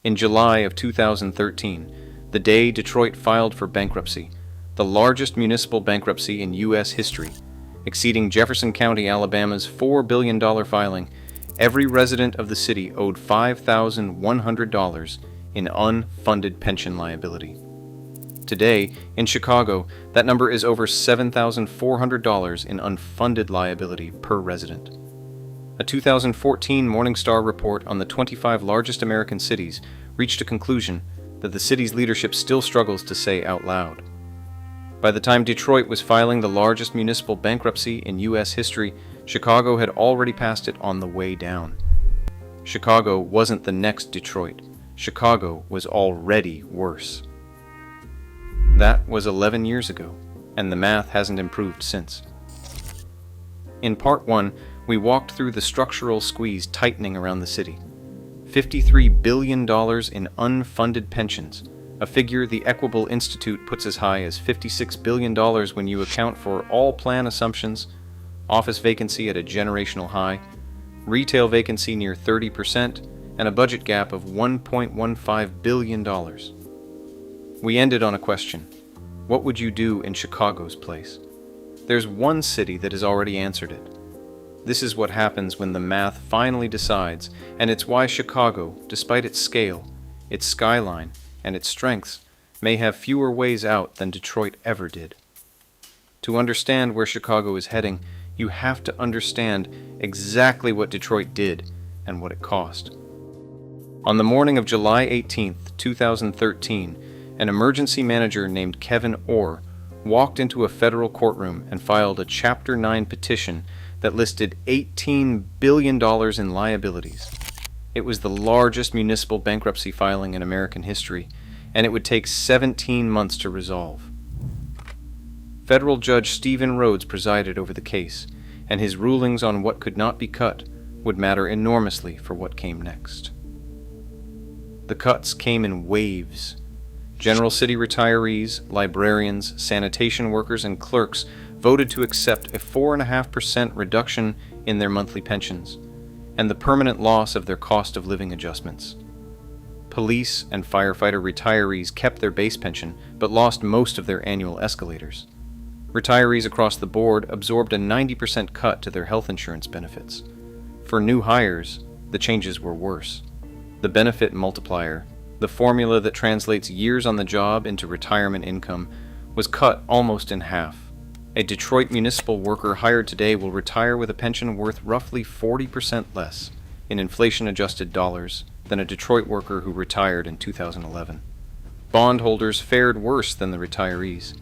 In July of 2013, the day Detroit filed for bankruptcy, the largest municipal bankruptcy in U.S. history, exceeding Jefferson County, Alabama's $4 billion filing, every resident of the city owed $5,100 in unfunded pension liability. Today, in Chicago, that number is over $7,400 in unfunded liability per resident. A 2014 Morningstar report on the 25 largest American cities reached a conclusion that the city's leadership still struggles to say out loud. By the time Detroit was filing the largest municipal bankruptcy in U.S. history, Chicago had already passed it on the way down. Chicago wasn't the next Detroit. Chicago was already worse. That was 11 years ago, and the math hasn't improved since. In Part 1, we walked through the structural squeeze tightening around the city. $53 billion in unfunded pensions, a figure the Equitable Institute puts as high as $56 billion when you account for all plan assumptions, office vacancy at a generational high, retail vacancy near 30%, and a budget gap of $1.15 billion. We ended on a question: what would you do in Chicago's place? There's one city that has already answered it. This is what happens when the math finally decides, and it's why Chicago, despite its scale, its skyline, and its strengths, may have fewer ways out than Detroit ever did. To understand where Chicago is heading, you have to understand exactly what Detroit did and what it cost. On the morning of July 18, 2013, an emergency manager named Kevin Orr walked into a federal courtroom and filed a Chapter 9 petition that listed $18 billion in liabilities. It was the largest municipal bankruptcy filing in American history, and it would take 17 months to resolve. Federal Judge Stephen Rhodes presided over the case, and his rulings on what could not be cut would matter enormously for what came next. The cuts came in waves. General City retirees, librarians, sanitation workers, and clerks voted to accept a 4.5% reduction in their monthly pensions, and the permanent loss of their cost of living adjustments. Police and firefighter retirees kept their base pension, but lost most of their annual escalators. Retirees across the board absorbed a 90% cut to their health insurance benefits. For new hires, the changes were worse. The benefit multiplier, the formula that translates years on the job into retirement income, was cut almost in half. A Detroit municipal worker hired today will retire with a pension worth roughly 40% less in inflation-adjusted dollars than a Detroit worker who retired in 2011. Bondholders fared worse than the retirees.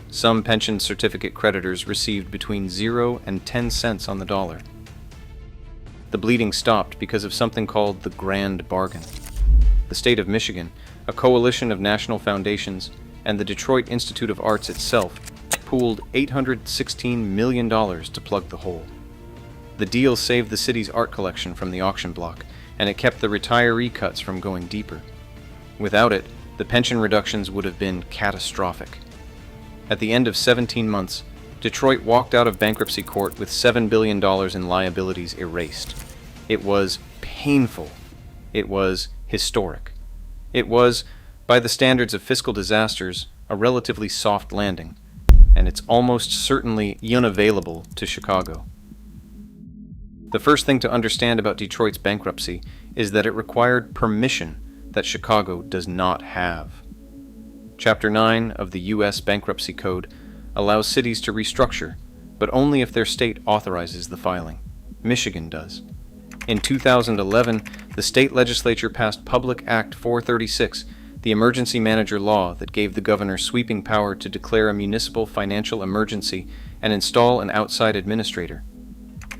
Some pension certificate creditors received between 0 and 10 cents on the dollar. The bleeding stopped because of something called the Grand Bargain. The state of Michigan, a coalition of national foundations, and the Detroit Institute of Arts itself pooled $816 million to plug the hole. The deal saved the city's art collection from the auction block, and it kept the retiree cuts from going deeper. Without it, the pension reductions would have been catastrophic. At the end of 17 months, Detroit walked out of bankruptcy court with $7 billion in liabilities erased. It was painful. It was historic. It was, by the standards of fiscal disasters, a relatively soft landing, and it's almost certainly unavailable to Chicago. The first thing to understand about Detroit's bankruptcy is that it required permission that Chicago does not have. Chapter 9 of the U.S. Bankruptcy Code allows cities to restructure, but only if their state authorizes the filing. Michigan does. In 2011, the state legislature passed Public Act 436, the emergency manager law that gave the governor sweeping power to declare a municipal financial emergency and install an outside administrator.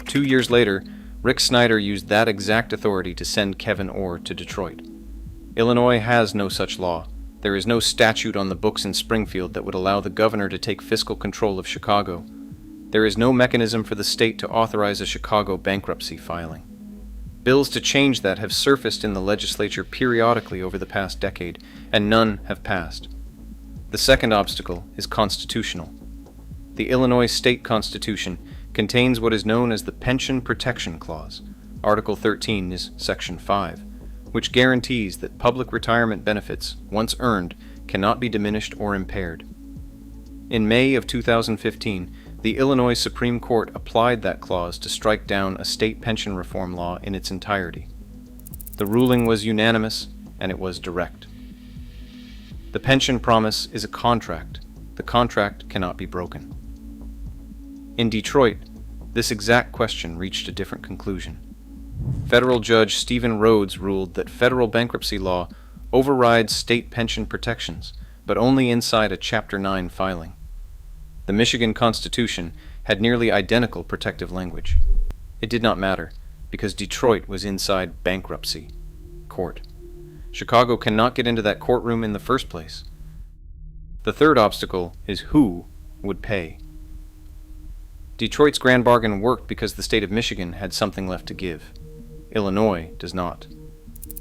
2 years later, Rick Snyder used that exact authority to send Kevin Orr to Detroit. Illinois has no such law. There is no statute on the books in Springfield that would allow the governor to take fiscal control of Chicago. There is no mechanism for the state to authorize a Chicago bankruptcy filing. Bills to change that have surfaced in the legislature periodically over the past decade, and none have passed. The second obstacle is constitutional. The Illinois State Constitution contains what is known as the Pension Protection Clause. Article 13 is Section 5, which guarantees that public retirement benefits, once earned, cannot be diminished or impaired. In May of 2015, the Illinois Supreme Court applied that clause to strike down a state pension reform law in its entirety. The ruling was unanimous, and it was direct. The pension promise is a contract. The contract cannot be broken. In Detroit, this exact question reached a different conclusion. Federal Judge Stephen Rhodes ruled that federal bankruptcy law overrides state pension protections, but only inside a Chapter 9 filing. The Michigan Constitution had nearly identical protective language. It did not matter, because Detroit was inside bankruptcy court. Chicago cannot get into that courtroom in the first place. The third obstacle is who would pay. Detroit's grand bargain worked because the state of Michigan had something left to give. Illinois does not.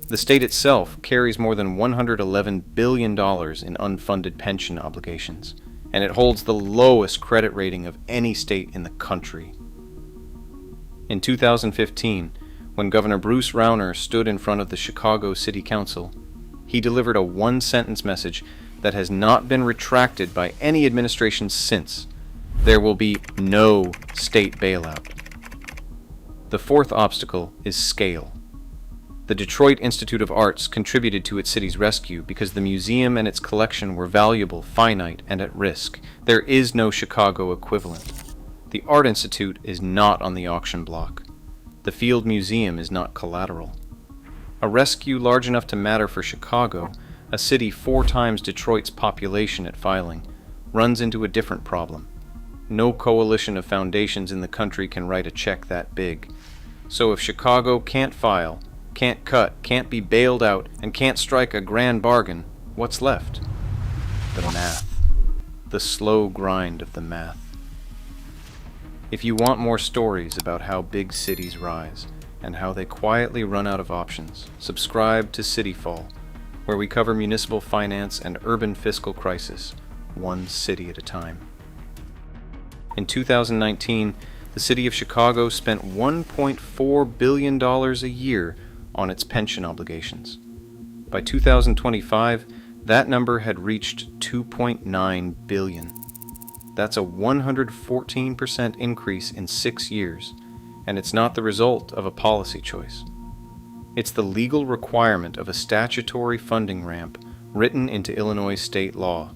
The state itself carries more than $111 billion in unfunded pension obligations, and it holds the lowest credit rating of any state in the country. In 2015, when Governor Bruce Rauner stood in front of the Chicago City Council, he delivered a one-sentence message that has not been retracted by any administration since. There will be no state bailout. The fourth obstacle is scale. The Detroit Institute of Arts contributed to its city's rescue because the museum and its collection were valuable, finite, and at risk. There is no Chicago equivalent. The Art Institute is not on the auction block. The Field Museum is not collateral. A rescue large enough to matter for Chicago, a city 4 times Detroit's population at filing, runs into a different problem. No coalition of foundations in the country can write a check that big. So if Chicago can't file, can't cut, can't be bailed out, and can't strike a grand bargain, what's left? The math. The slow grind of the math. If you want more stories about how big cities rise, and how they quietly run out of options, subscribe to CityFall, where we cover municipal finance and urban fiscal crisis, one city at a time. In 2019, the city of Chicago spent $1.4 billion a year on its pension obligations. By 2025, that number had reached $2.9 billion. That's a 114% increase in 6 years, and it's not the result of a policy choice. It's the legal requirement of a statutory funding ramp written into Illinois state law,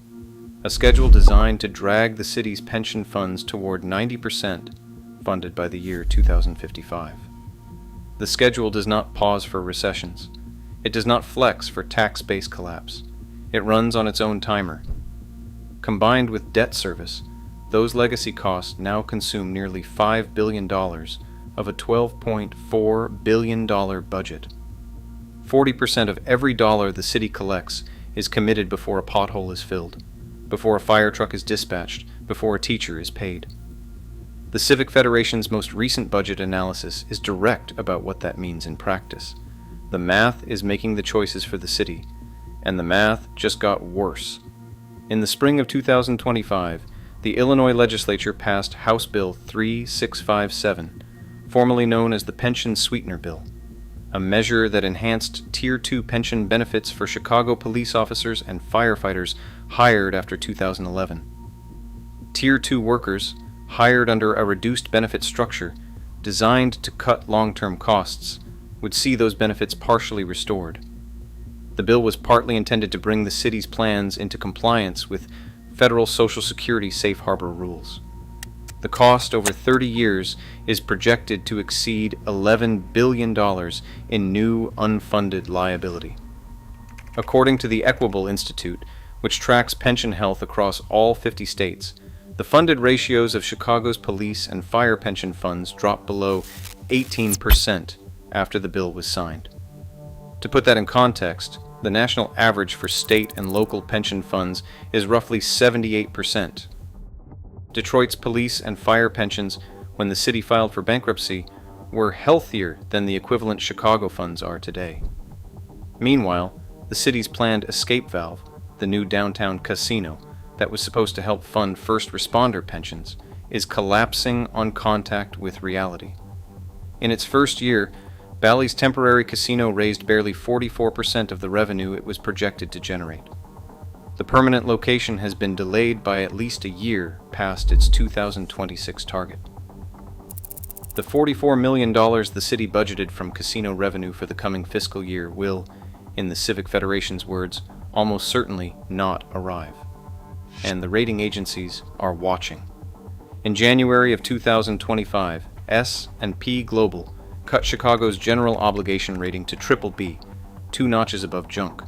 a schedule designed to drag the city's pension funds toward 90% funded by the year 2055. The schedule does not pause for recessions. It does not flex for tax base collapse. It runs on its own timer. Combined with debt service, those legacy costs now consume nearly $5 billion of a $12.4 billion budget. 40% of every dollar the city collects is committed before a pothole is filled, before a fire truck is dispatched, before a teacher is paid. The Civic Federation's most recent budget analysis is direct about what that means in practice. The math is making the choices for the city, and the math just got worse. In the spring of 2025, the Illinois legislature passed House Bill 3657, formerly known as the Pension Sweetener Bill, a measure that enhanced Tier 2 pension benefits for Chicago police officers and firefighters hired after 2011. Tier 2 workers, hired under a reduced benefit structure designed to cut long-term costs, would see those benefits partially restored. The bill was partly intended to bring the city's plans into compliance with federal Social Security safe harbor rules. The cost over 30 years is projected to exceed $11 billion in new unfunded liability. According to the Equitable Institute, which tracks pension health across all 50 states, the funded ratios of Chicago's police and fire pension funds dropped below 18% after the bill was signed. To put that in context, the national average for state and local pension funds is roughly 78%. Detroit's police and fire pensions, when the city filed for bankruptcy, were healthier than the equivalent Chicago funds are today. Meanwhile, the city's planned escape valve, the new downtown casino that was supposed to help fund first responder pensions, is collapsing on contact with reality. In its first year, Bally's temporary casino raised barely 44% of the revenue it was projected to generate. The permanent location has been delayed by at least a year past its 2026 target. The $44 million the city budgeted from casino revenue for the coming fiscal year will, in the Civic Federation's words, almost certainly not arrive. And the rating agencies are watching. In January of 2025, S&P Global cut Chicago's general obligation rating to BBB, 2 notches above junk.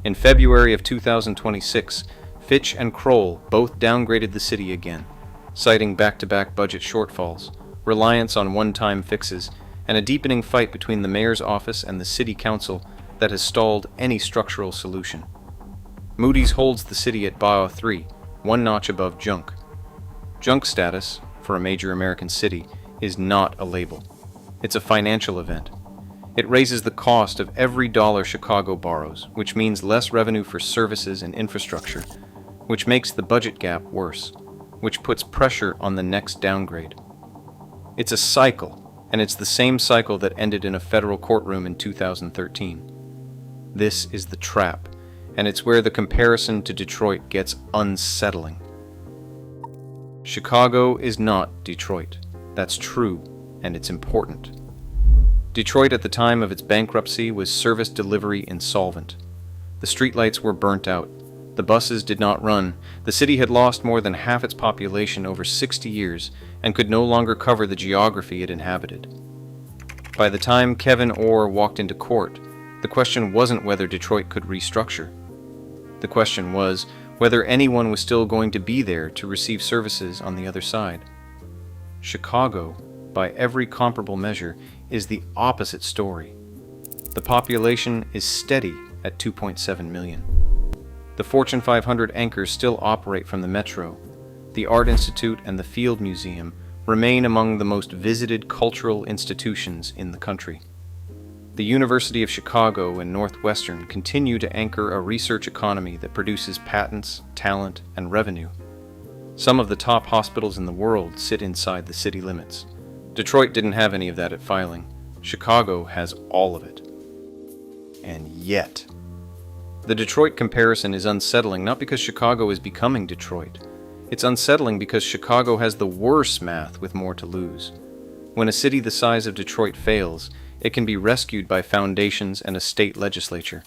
In February of 2026, Fitch and Kroll both downgraded the city again, citing back-to-back budget shortfalls, reliance on one-time fixes, and a deepening fight between the mayor's office and the city council that has stalled any structural solution. Moody's holds the city at BAA3, 1 notch above junk. Junk status, for a major American city, is not a label. It's a financial event. It raises the cost of every dollar Chicago borrows, which means less revenue for services and infrastructure, which makes the budget gap worse, which puts pressure on the next downgrade. It's a cycle, and it's the same cycle that ended in a federal courtroom in 2013. This is the trap, and it's where the comparison to Detroit gets unsettling. Chicago is not Detroit. That's true, and it's important. Detroit at the time of its bankruptcy was service delivery insolvent. The streetlights were burnt out. The buses did not run. The city had lost more than half its population over 60 years and could no longer cover the geography it inhabited. By the time Kevin Orr walked into court, the question wasn't whether Detroit could restructure. The question was whether anyone was still going to be there to receive services on the other side. Chicago, by every comparable measure, is the opposite story. The population is steady at 2.7 million. The Fortune 500 anchors still operate from the metro. The Art Institute and the Field Museum remain among the most visited cultural institutions in the country. The University of Chicago and Northwestern continue to anchor a research economy that produces patents, talent, and revenue. Some of the top hospitals in the world sit inside the city limits. Detroit didn't have any of that at filing. Chicago has all of it. And yet, the Detroit comparison is unsettling not because Chicago is becoming Detroit. It's unsettling because Chicago has the worse math with more to lose. When a city the size of Detroit fails, it can be rescued by foundations and a state legislature.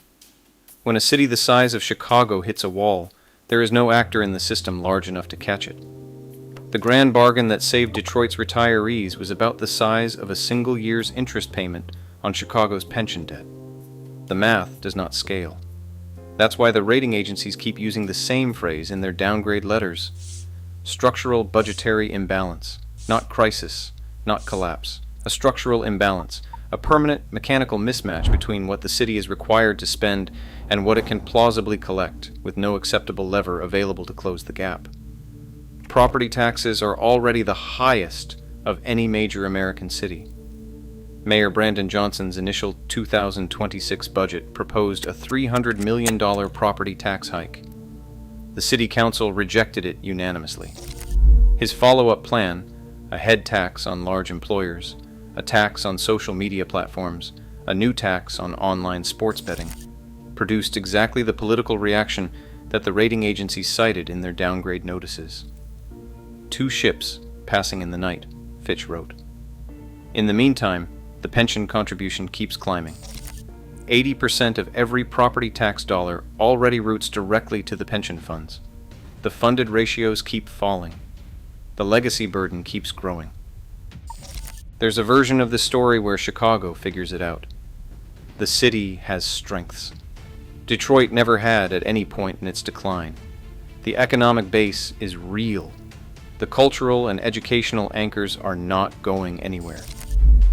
When a city the size of Chicago hits a wall, there is no actor in the system large enough to catch it. The grand bargain that saved Detroit's retirees was about the size of a single year's interest payment on Chicago's pension debt. The math does not scale. That's why the rating agencies keep using the same phrase in their downgrade letters. Structural budgetary imbalance, not crisis, not collapse. A structural imbalance, a permanent mechanical mismatch between what the city is required to spend and what it can plausibly collect, with no acceptable lever available to close the gap. Property taxes are already the highest of any major American city. Mayor Brandon Johnson's initial 2026 budget proposed a $300 million property tax hike. The city council rejected it unanimously. His follow-up plan, a head tax on large employers, a tax on social media platforms, a new tax on online sports betting, produced exactly the political reaction that the rating agencies cited in their downgrade notices. 2 ships passing in the night, Fitch wrote. In the meantime, the pension contribution keeps climbing. 80% of every property tax dollar already routes directly to the pension funds. The funded ratios keep falling. The legacy burden keeps growing. There's a version of the story where Chicago figures it out. The city has strengths. Detroit never had at any point in its decline. The economic base is real. The cultural and educational anchors are not going anywhere.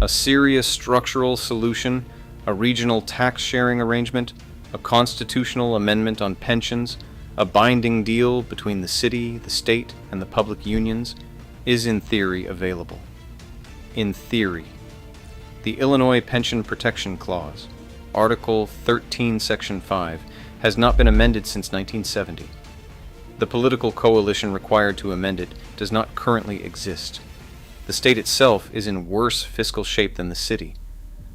A serious structural solution, a regional tax sharing arrangement, a constitutional amendment on pensions, a binding deal between the city, the state, and the public unions is in theory available. In theory. The Illinois Pension Protection Clause, Article 13, Section 5, has not been amended since 1970. The political coalition required to amend it does not currently exist. The state itself is in worse fiscal shape than the city.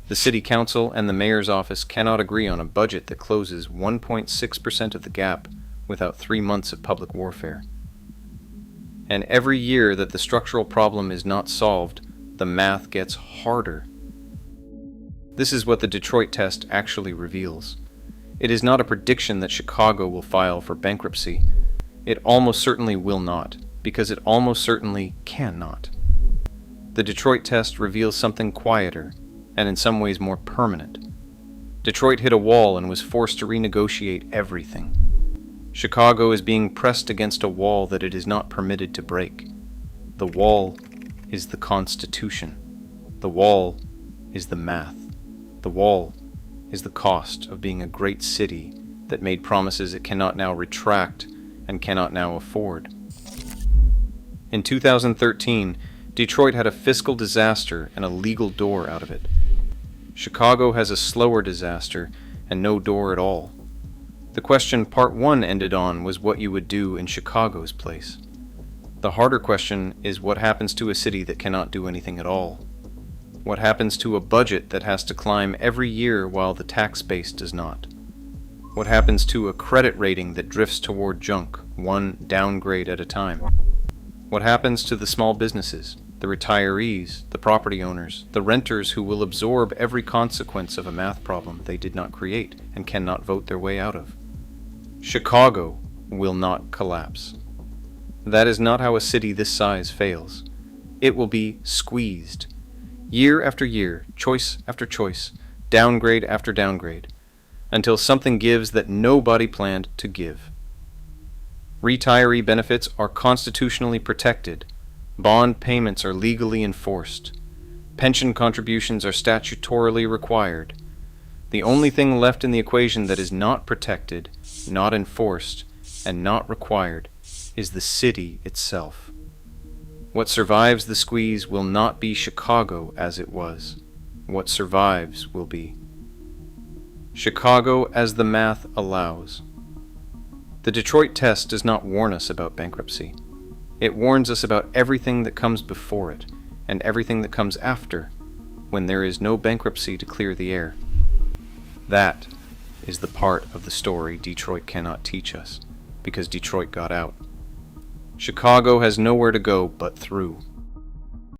The city council and the mayor's office cannot agree on a budget that closes 1.6% of the gap without 3 months of public warfare. And every year that the structural problem is not solved, the math gets harder. This is what the Detroit test actually reveals. It is not a prediction that Chicago will file for bankruptcy. It almost certainly will not, because it almost certainly cannot. The Detroit test reveals something quieter, and in some ways more permanent. Detroit hit a wall and was forced to renegotiate everything. Chicago is being pressed against a wall that it is not permitted to break. The wall is the Constitution. The wall is the math. The wall is the cost of being a great city that made promises it cannot now retract and cannot now afford. In 2013, Detroit had a fiscal disaster and a legal door out of it. Chicago has a slower disaster and no door at all. The question Part 1 ended on was what you would do in Chicago's place. The harder question is what happens to a city that cannot do anything at all. What happens to a budget that has to climb every year while the tax base does not? What happens to a credit rating that drifts toward junk, one downgrade at a time? What happens to the small businesses, the retirees, the property owners, the renters who will absorb every consequence of a math problem they did not create and cannot vote their way out of? Chicago will not collapse. That is not how a city this size fails. It will be squeezed. Year after year, choice after choice, downgrade after downgrade, until something gives that nobody planned to give. Retiree benefits are constitutionally protected. Bond payments are legally enforced. Pension contributions are statutorily required. The only thing left in the equation that is not protected, not enforced, and not required is the city itself. What survives the squeeze will not be Chicago as it was. What survives will be Chicago as the math allows. The Detroit test does not warn us about bankruptcy. It warns us about everything that comes before it and everything that comes after when there is no bankruptcy to clear the air. That is the part of the story Detroit cannot teach us, because Detroit got out. Chicago has nowhere to go but through.